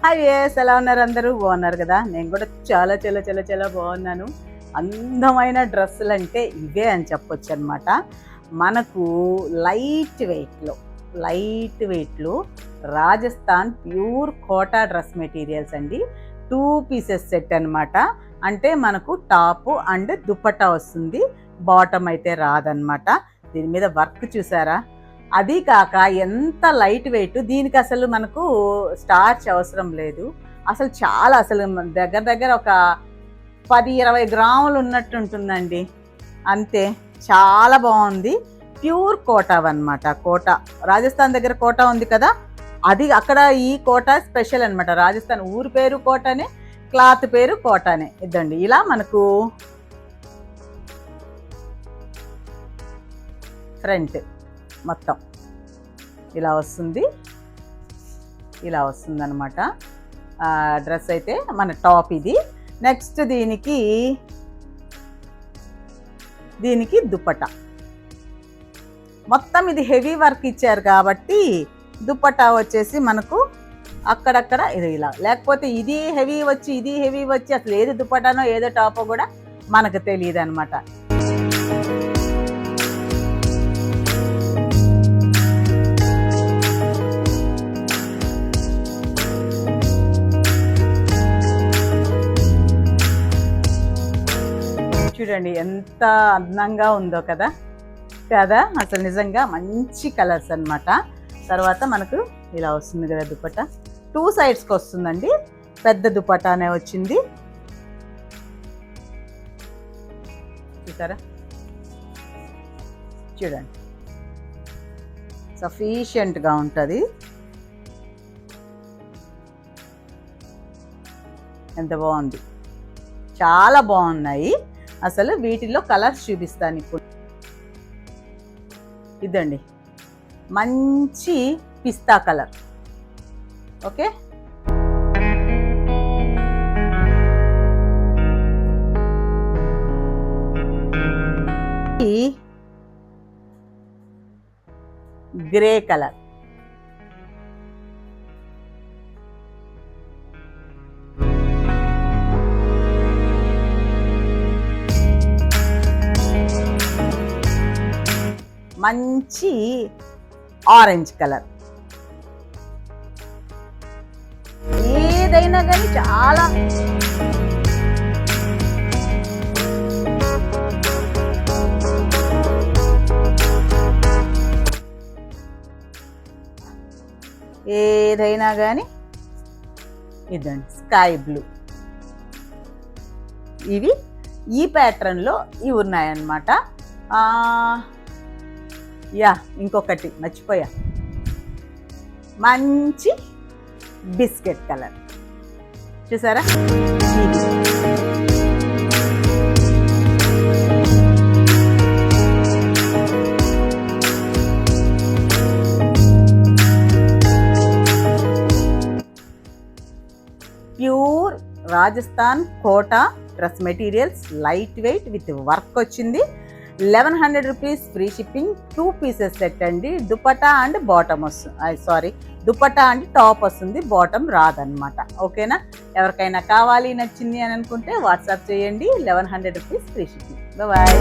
Hi yes, ఎలా ఉన్నారు? అందరూ బాగున్నారు కదా? నేను కూడా చాలా చాలా చాలా చాలా బాగున్నాను. అందమైన డ్రెస్సులు అంటే ఇవే అని చెప్పొచ్చు అనమాట. మనకు లైట్ వెయిట్లో Rajasthan pure Kota dress materials అండి. 2 పీసెస్ సెట్ అనమాట. అంటే మనకు టాప్ అండ్ దుపట్టా వస్తుంది, బాటమ్ అయితే రాదనమాట. దీని మీద వర్క్ చూసారా? అది కాక ఎంత లైట్ వెయిట్, దీనికి అసలు మనకు స్టార్చ్ అవసరం లేదు. అసలు దగ్గర దగ్గర ఒక 10-20 గ్రాములు ఉన్నట్టు ఉంటుందండి, అంతే. చాలా బాగుంది. ప్యూర్ కోటా అనమాట. కోటా రాజస్థాన్ దగ్గర కోటా ఉంది కదా, అది అక్కడ ఈ కోటా స్పెషల్ అనమాట. రాజస్థాన్ ఊరు పేరు కోటానే, క్లాత్ పేరు కోటానే. ఇదండి, ఇలా మనకు ఫ్రంట్ మొత్తం ఇలా వస్తుంది అనమాట. డ్రెస్ అయితే మన టాప్ ఇది. నెక్స్ట్ దీనికి దుపట్టా. మొత్తం ఇది హెవీ వర్క్ ఇచ్చారు కాబట్టి దుపట్టా వచ్చేసి మనకు అక్కడక్కడ ఇది ఇలా, లేకపోతే ఇది హెవీ వచ్చి అసలు ఏది దుపట్టానో ఏదో టాపో కూడా మనకు తెలియదు అనమాట. చూడండి ఎంత అందంగా ఉందో కదా. అసలు నిజంగా మంచి కలర్స్ అనమాట. తర్వాత మనకు ఇలా వస్తుంది కదా దుపట్టా. 2 సైడ్స్కి వస్తుందండి. పెద్ద దుపట్టానే వచ్చింది, చూసారా? చూడండి, సఫిషియెంట్గా ఉంటుంది. ఎంత బాగుంది, చాలా బాగున్నాయి. అసలు వీటిలో కలర్స్ చూపిస్తాను ఇప్పుడు. ఇదండి, మంచి పిస్తా కలర్. Okay, grey colour. మంచి ఆరెంజ్ కలర్. ఏదైనా కానీ చాలా ఇదండి స్కై బ్లూ. ఇవి ఈ ప్యాటర్న్లో ఇవి ఉన్నాయన్నమాట. ఇంకొకటి మర్చిపోయా, మంచి బిస్కెట్ కలర్. చూసారా? Pure Rajasthan Kota dress materials, light weight with work వచ్చింది. 1100 rupees free shipping. 2 pieces set అండి. దుపట్టా అండ్ బాటమ్ వస్తుంది, దుపట్టా అండ్ టాప్ వస్తుంది, బాటమ్ రాదనమాట. ఓకేనా? ఎవరికైనా కావాలి, నచ్చింది అని అనుకుంటే వాట్సాప్ చేయండి. 1100 రూపీస్ ఫ్రీ షిప్పింగ్. బాయ్.